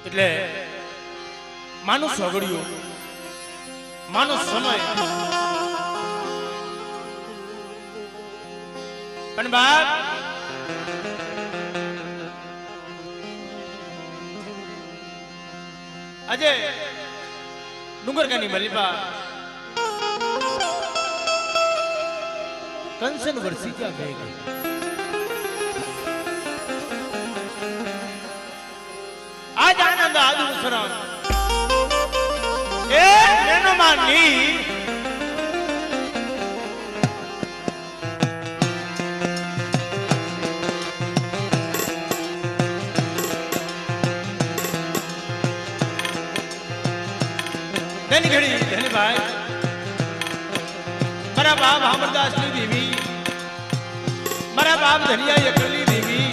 એટલે માનું સગડ્યું માનો સમય પણ બાપ આજે ડુંગરકાની મલીબા કંસન વર્ષી ક્યાં ગઈ ગઈ આજ આનંદ આદુ સરણ એ નેનોમાની ઘડી ધની ભાઈ મારા બાપ અમરદાસ ની દેવી મારા બાપ ધનિયા એકલી દેવી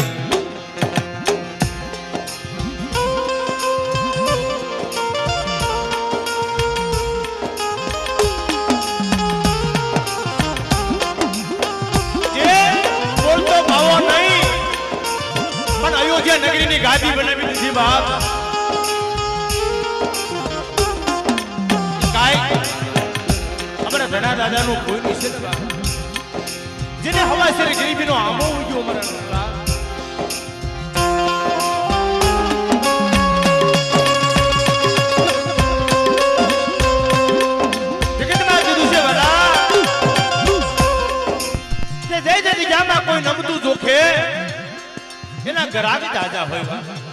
જે બોલતો ભાવો નહીં પણ અયોધ્યા નગરીની ગાદી બનાવી દીધી બાપ ઘણા દાદા નું કોઈ નિષેધ જેને હવા છે ગરીબી નો આંબો ઉગ્યો અમારા જગતમાં કીધું છે વાલા કે જય જય જગ્યામાં કોઈ નમતું જોખે એના ગરાવી તાજા હોય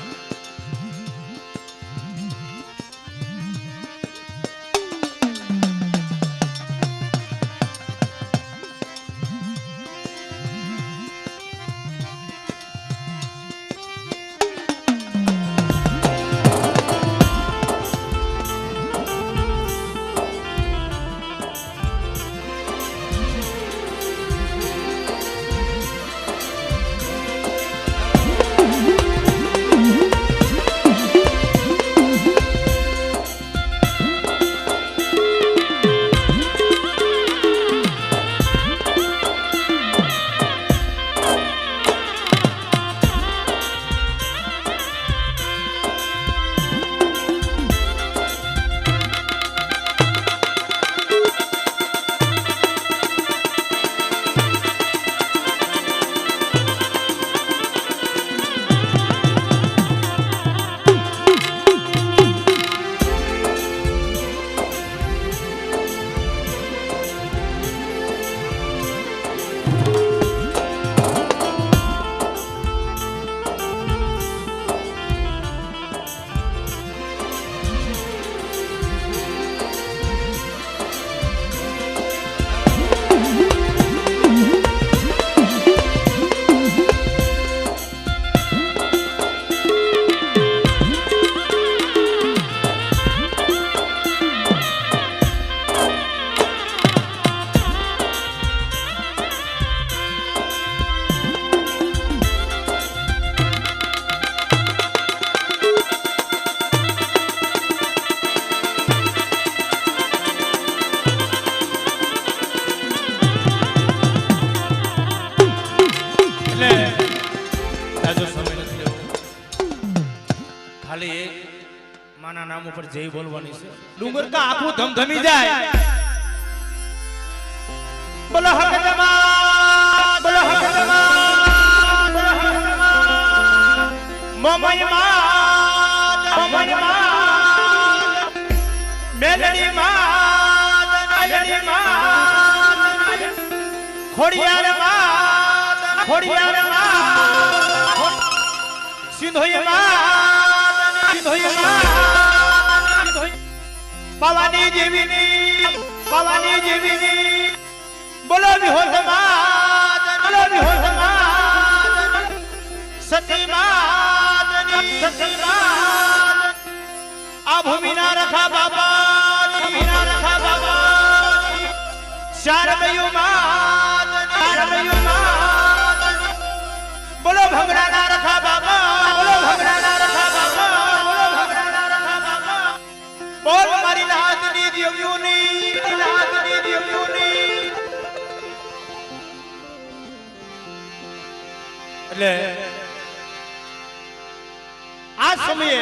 નામ ઉપર જય બોલવાની છે ડુંગર કા આખું ધમધમી જાય બોલો હક જમા બોલો હક જમા બોલો હક જમા મોમય માત મેલડી માત મેલડી માત ખોડિયાર માત સિંધોય માત સિંધોય માત પવાની જીવીની બોલો વિહો સમાજ બોલો વિહો સમાજ સતી માતની સતી માત આ ભૂમિના રખા બાબા ભૂમિના રખા બાબા શારમયુ માત શારમયુ માત બોલો ભગડાના રખા બાબા બોલો ભગડાના રખા બાબા બોલો ભગડાના રખા બાબા બોલ મારી નાદની દેવ્યોની નાદની દેવ્યોની એટલે આ સમયે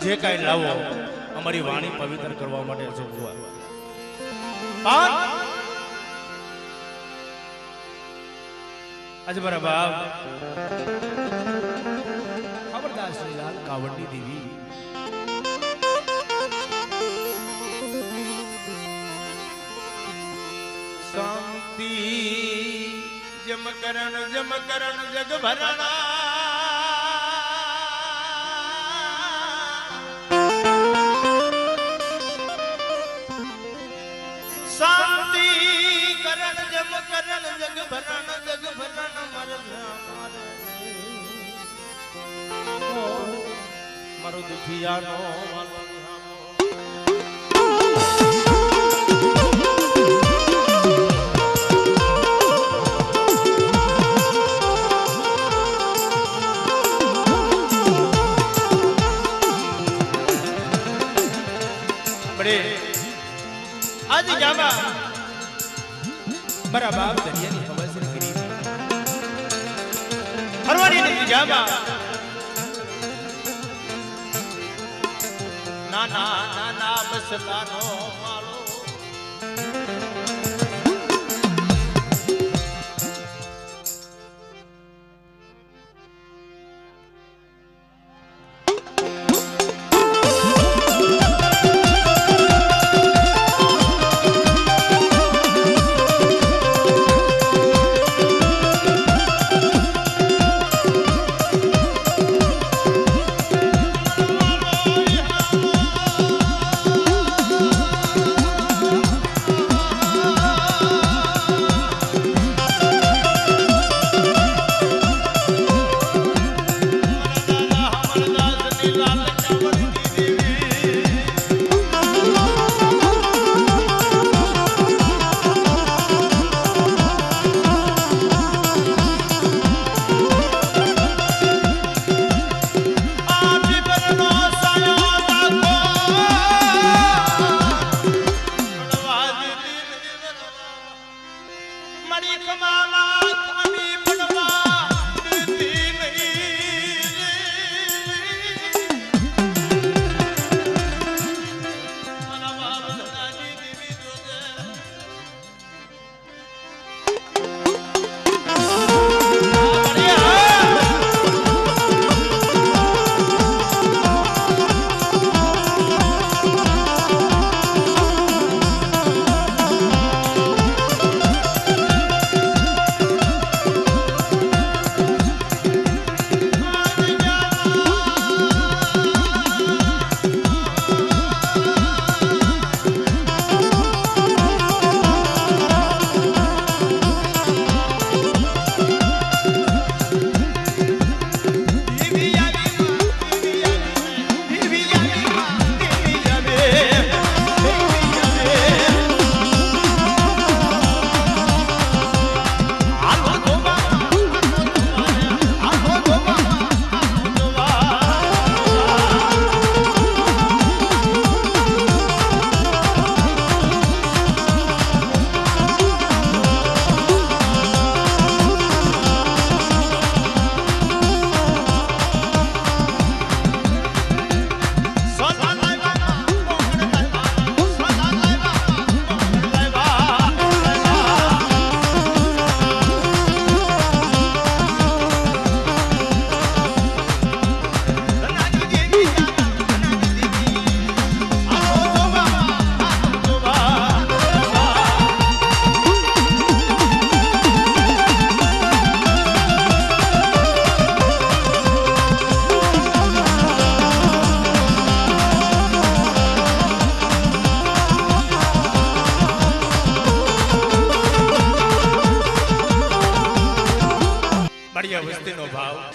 જે કાંઈ લાવો અમારી વાણી પવિત્ર કરવા માટે જોગવા આજે મારા બાપ ખબરદાર શ્રીલાલ કાવડની દેવી શાંતિ જમકરણ જગ ભરણા શાંતિ કરણ જમકરણ જગ ભરણ મારો દુખિયાનો आज जामा मारा बाप दरियानी हवा से गिरी हरवानी नहीं जामा नाना नाना बसलानो मारो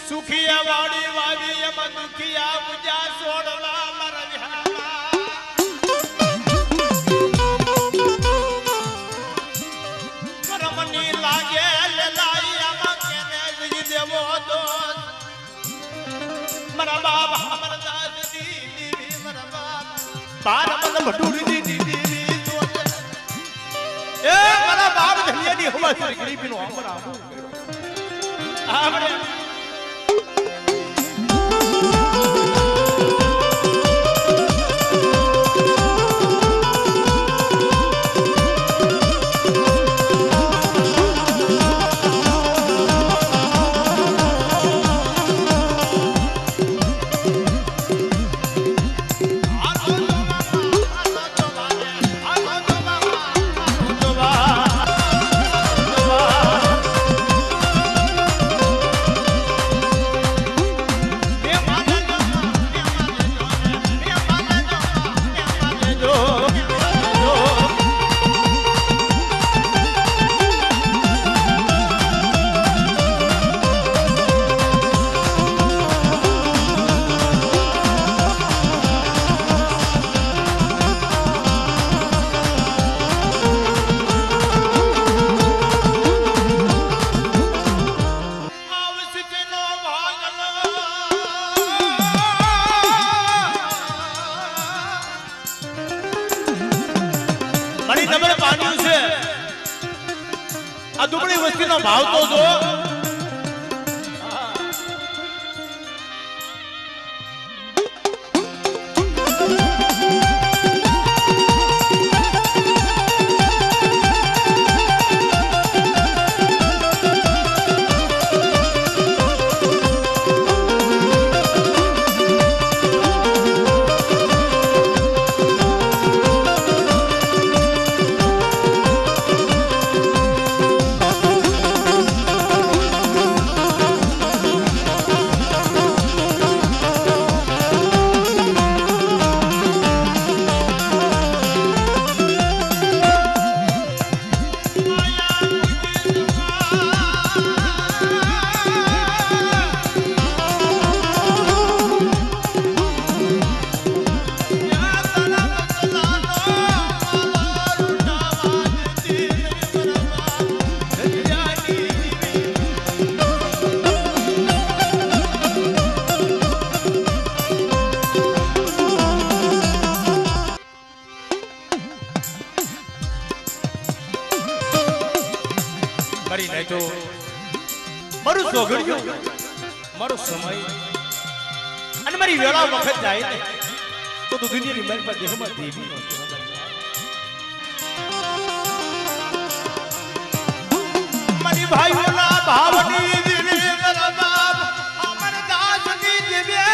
સુખિયા વાડી વાવી એમાં દુખિયા પૂજા સોડલા મારા કરમની લાગે લેલાઈ આમાં કેને જઈ દેવો તો મારા બાપ અમરદાસ દીદી મારા બાપ બાર મન ભટુરી દીદી એ મારા બાપ ધલિયાની હવા સુરી ગરીબીનો આમર આમરે દીકરીનો ભાવ તો જો. મારું સોગડિયું મારો સમય અને મારી વેળા વખત જાય ને તો દુનિયાની મારી પાસે દેહમાં દેવી મારી ભાઈઓના ભાવની દિલી ગરબાબ અમર દાસની દિવ્ય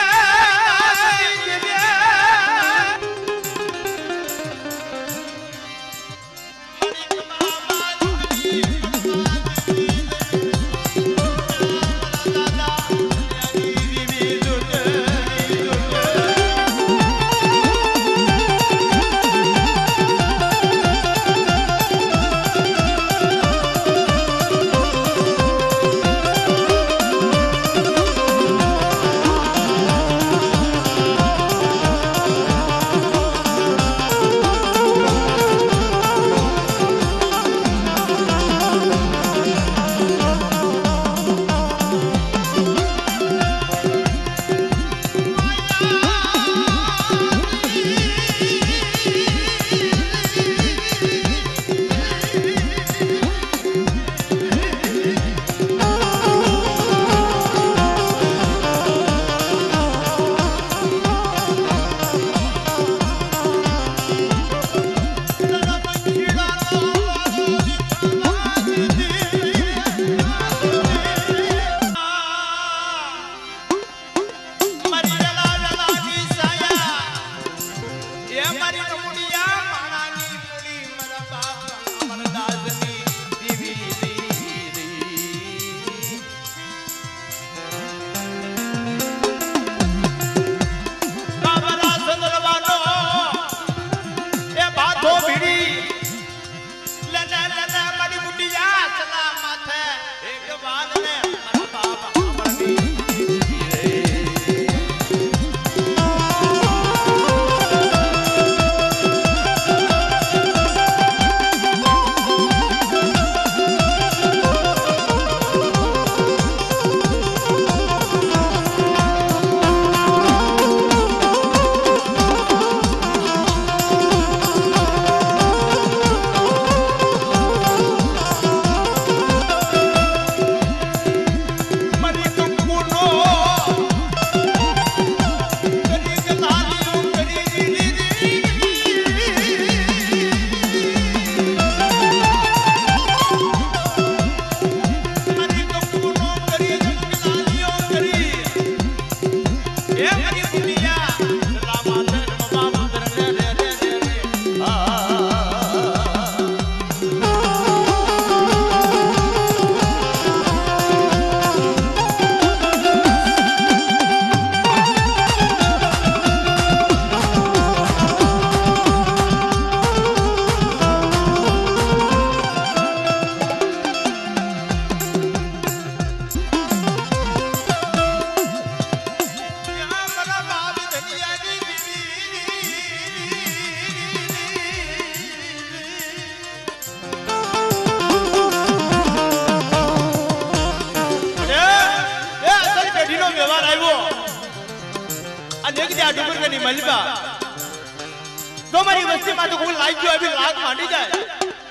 તમારી વસ્તીમાં તો કોઈ લાગ્યો એવી લાગ માંડી જાય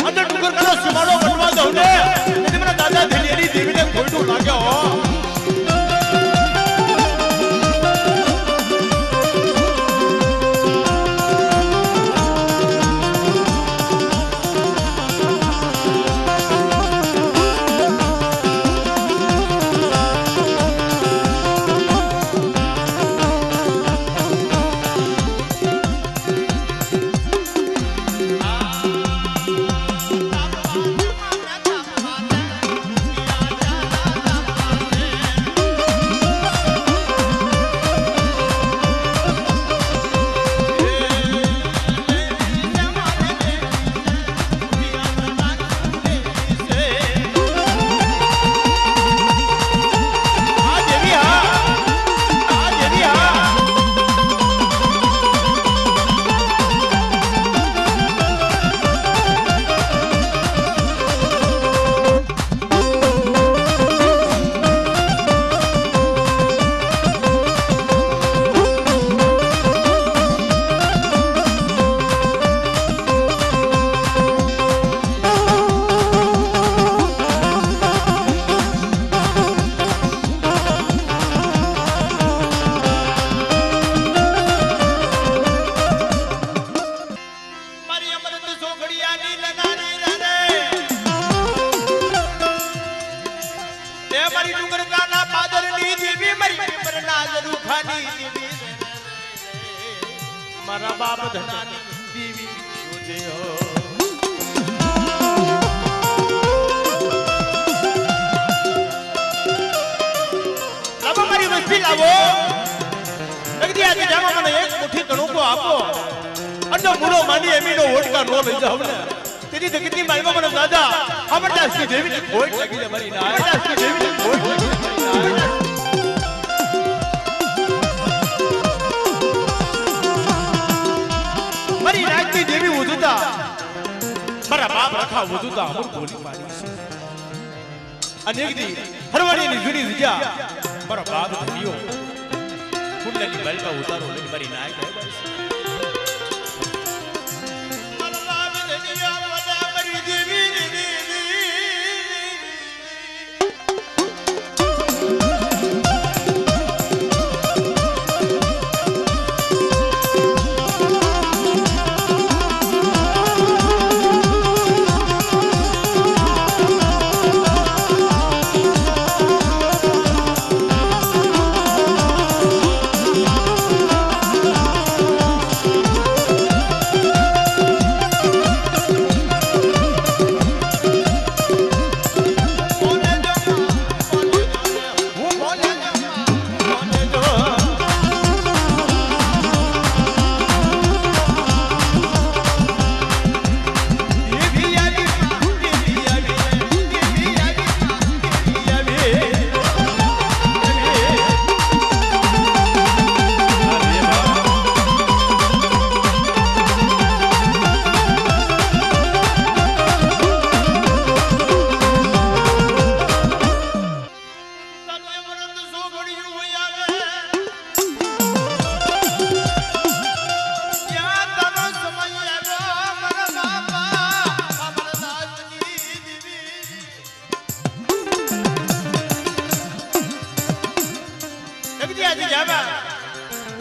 અંદર ડુંગર કરો સીમાડો બનવા દઉં ને મને દાદા ધનિયાની દેવીને ખોટું લાગ્યો હો. મારા બાપ ધનાની દેવી જોજે હો. લાવો મારી વસ્તી લાવો. જગદી આજે જામા મને એક મુઠ્ઠી કણુકો આપો. અને મૂળો માની એમીનો ઓટકા નો લઈ જાવ ને. તેની જગતની માલમાં મને દાદા અમરદાસની દેવીને ખોટ લાગી છે મારી ના. અમરદાસની દેવીને ખોટ લાગી છે મારી ના. મારી રાજની દેવી ઉદુતા મારા બાપ રખા ઉદુતા અમર બોલી પાડી છે. અનેક દી હરવાડીની જૂની વિજા મારા બાપ ધનિયો કુંડલીની બાલકા ઉતારો લઈ મારી નાય કહે છે. મારા બાપ ધનિયો વડા મારી દેવી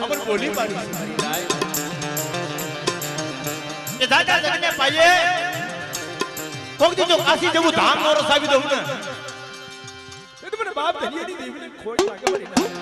અમર બોલી પાડી છે મારી નાય. એ દાદા જગને પાયે કોક દી જો કાશી જવું ધામ નો રસાવી દઉં ને. એ તો મને બાપ ધનિયાની દેવીને ખોટ લાગે મારી નાય.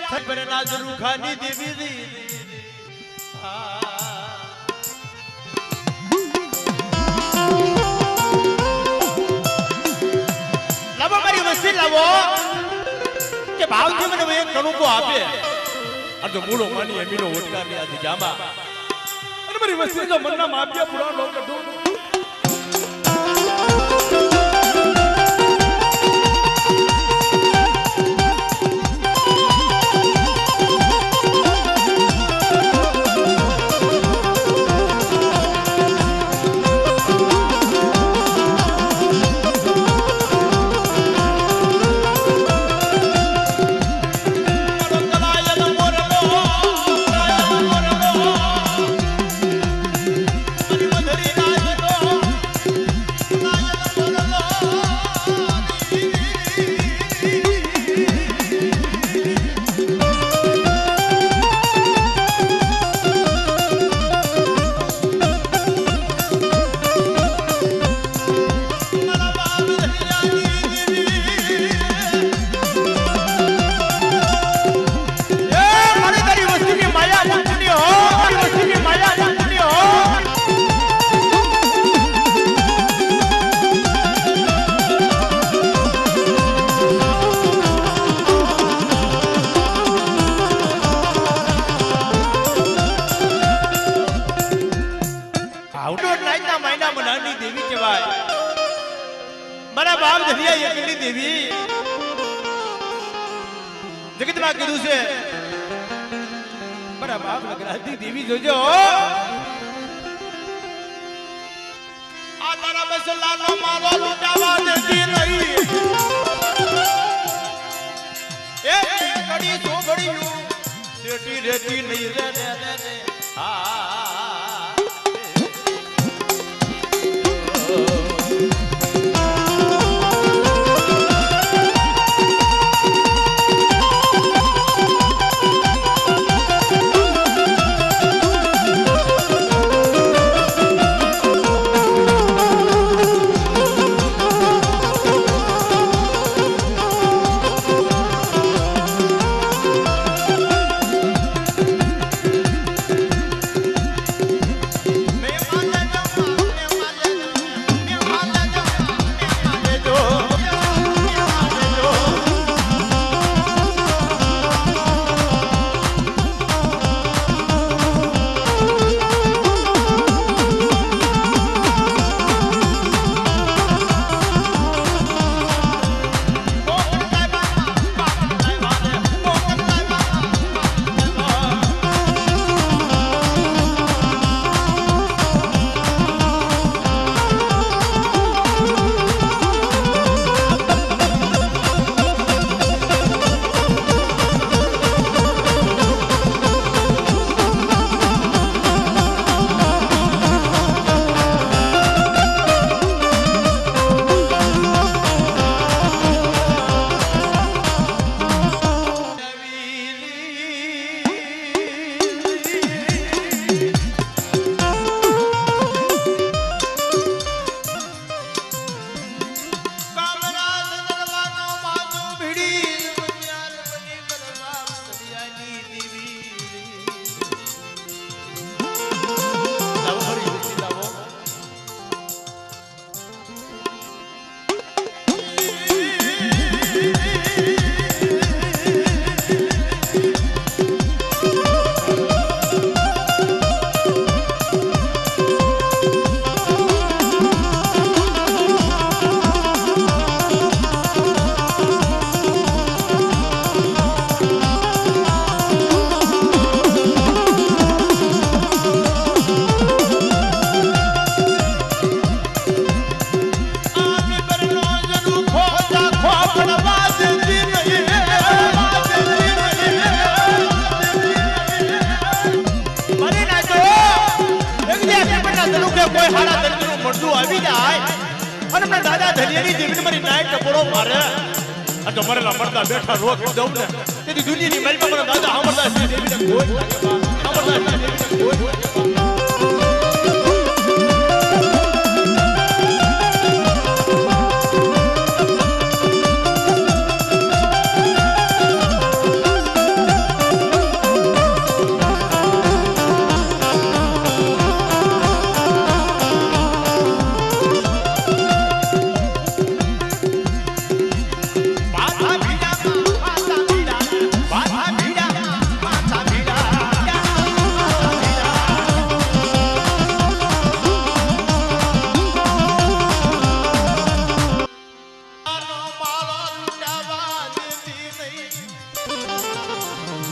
થઈ બને ના જરૂર ખાની દેવી દી લાવો મારી વસ્તી લાવો કે ભાવથી મને એક કણુકો આપે આ તો મૂળો માની એમીનો ઓટકાની આથી જામા અને મારી વસ્તી જો મનના માપ્યા પુરાણ લો કઢું જગતમાં કીધું છે બરાબર બાપ લગરાતી દેવી જોજો આ તારા મસલાનો મારો લૂટાવા દેતી નહીં એ કડી સોગડિયું સેટી રેતી નહીં રે હા દાદા ધનિયાની દેવીને મારી નાઈટ ટપોરો મારે આ તો મારે લમડતા બેઠા રોક દઉં ને તેથી દુનિયાની મહેલમાં મને દાદા અમરદાસ દેવીને કોઈ અમરદાસ દેવીને કોઈ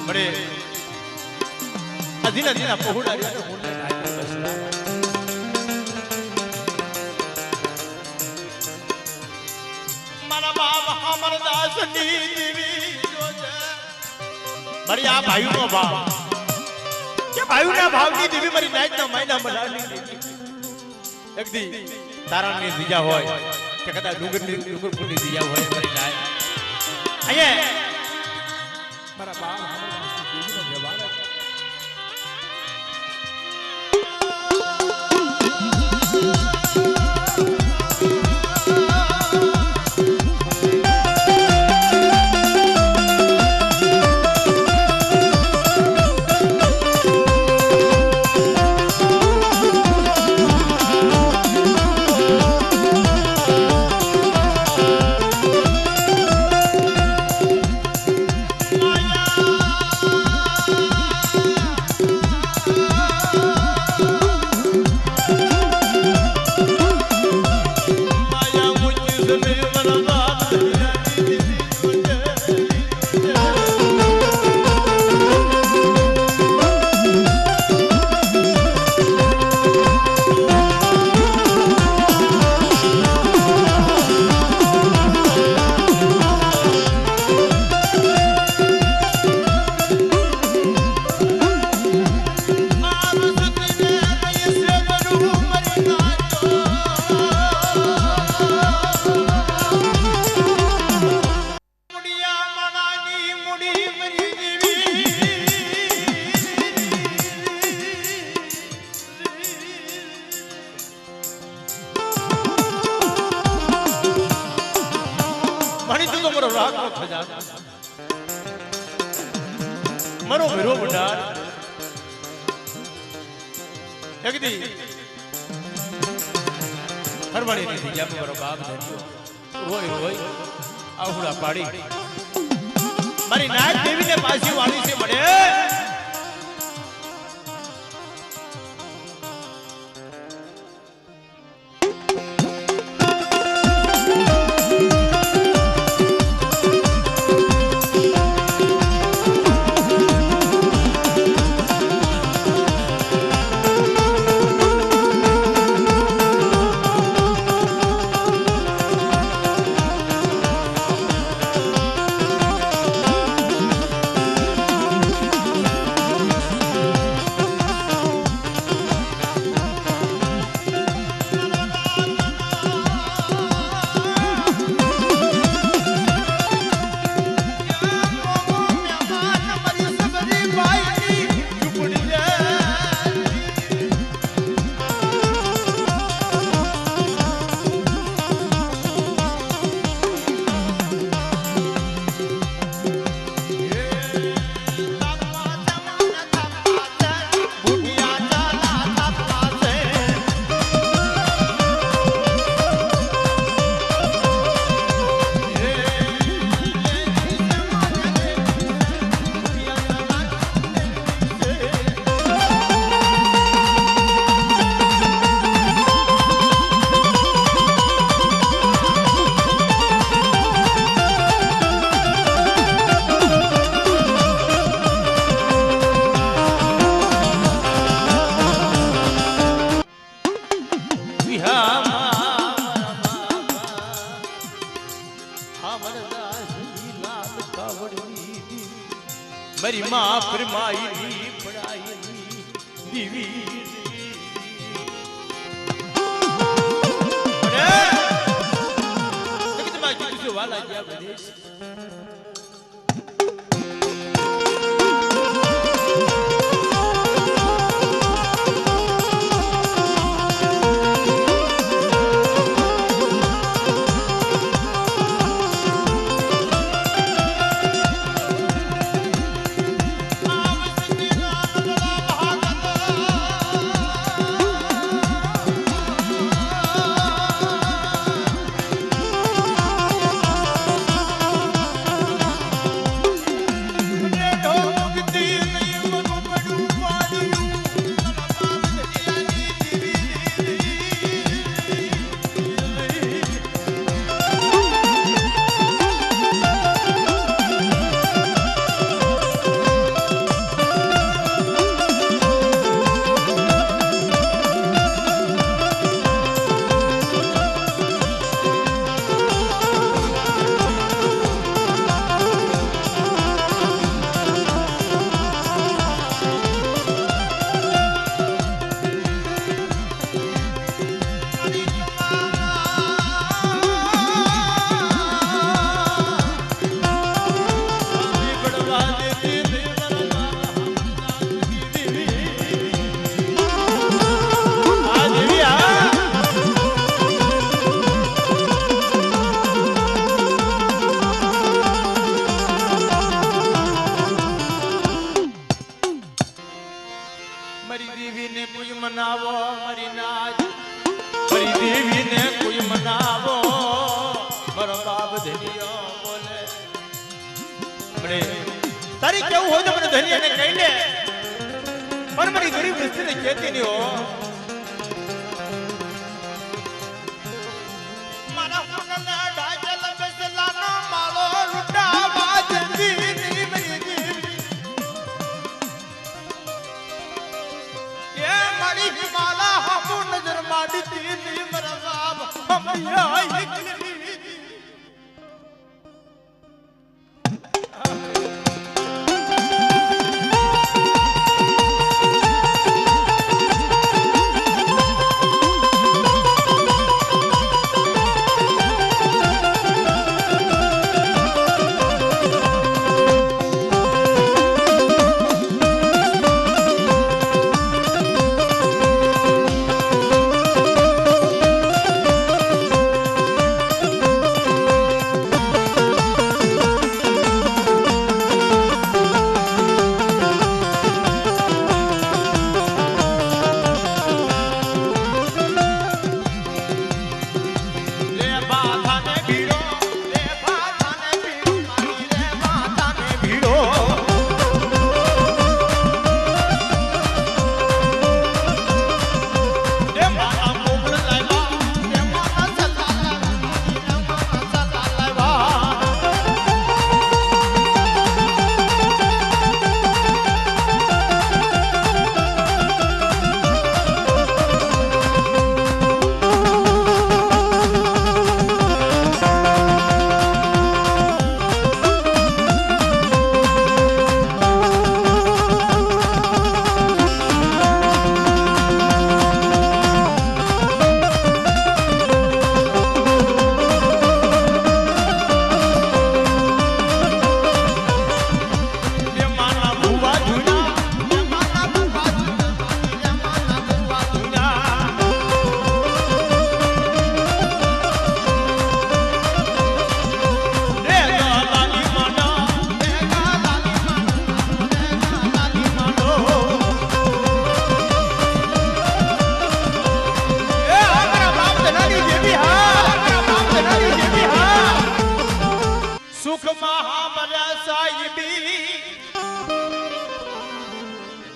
बड़े अधीन अधीन पहुड़ा रे मुंडे ढाई बसला मारा बाप हमर दास नी देवी जो जे मारी आ भाई नो भाव के भाई ना भाव नी देवी मारी नाइट ना महीना मनानी एक दी तारा ने दिया होय के कदा डुंगर पुनी दिया होय मारी नाइट आये मारा बाप हमर दास देवी नो व्यवहार मरो भरो बटार जगदी हर बड़ी नहीं जब मरो बाप धरियो रोई रोई आहुड़ा पाड़ी मारी नाथ देवी ने पासी वाली से मरे मेरी माँ फरमाई पढ़ाई दीवी वाला गया विदेश સાંભળે તારી કેવું હોય તો મને ધન્યને કહી દે પણ મારી ગરીબ વસ્તીને કહેતી નહીં હો મારા ફૂલના ડાજલ બેસલાનો માળો લૂટાવા જતી ની મરી જીવી એ મારી હિમાલા હમુ નજર માંડી ની મરા બાપ હમૈયા એકલી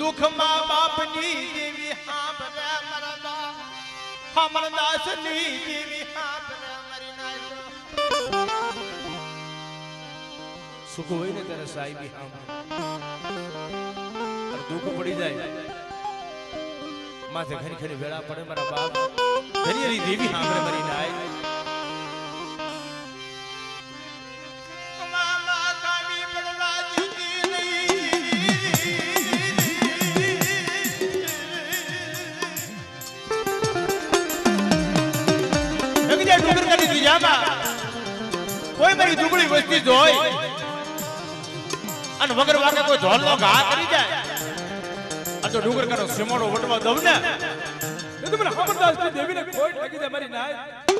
દુઃખમાં બાપની દેવી હાંભળે મરદા અમરદાસની દેવી હાંભળે મરી નાય સુખ હોય ને ત્યારે સાહેબી હાંભળે દુઃખ પડી જાય માથે ઘણી ઘણી વેળા પડે મારા બાપ ઘણી દેવી હાંભળે મરી નાય કોઈ મારી દુબળી વસ્તી જોઈ અને વગર વાગે કોઈ ઢોલ નો ઘા કરી જાય આ તો ડુંગર કાનો સીમાડો વટવા દઉં ને એ તો મને ખબરદાર છે દેવીને કોઈ લાગી જાય મારી નાય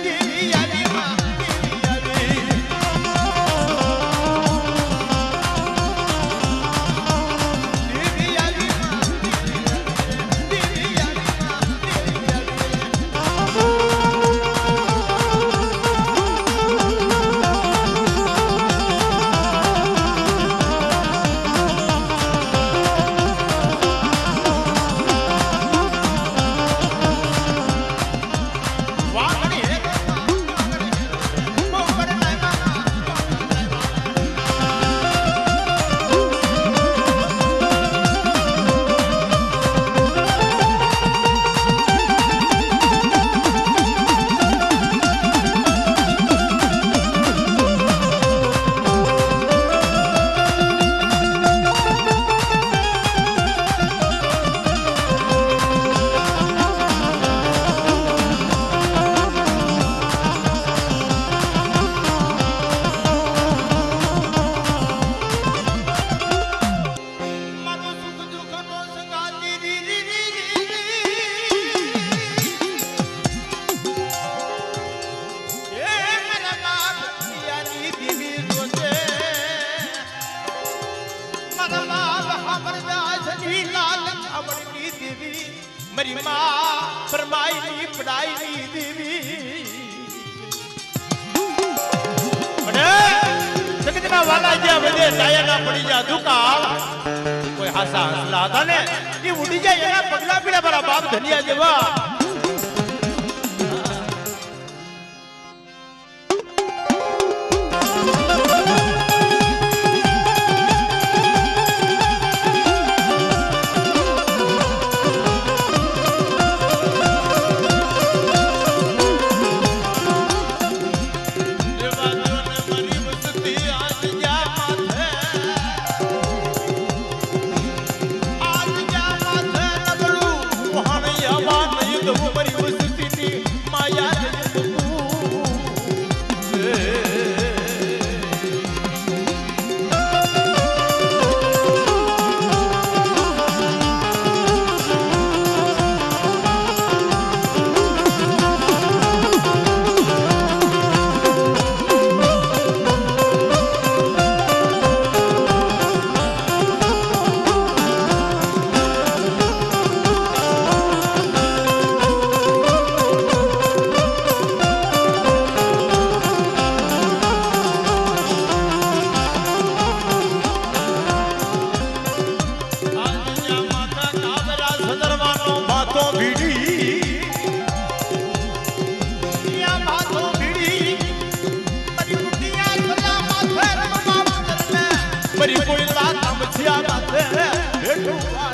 દેવી આવી માં મારી માં ફરમાઈની પડાઈની દેવી મને જગતના વાલા જ્યાં વધે ડાયાના પડી જા દુકાળ કોઈ હાસા હસલા હતા ને એ ઉડી જાય એના પગલા પીડા મારા બાપ ધનિયા જેવા કોઈ રાત મછિયા માથે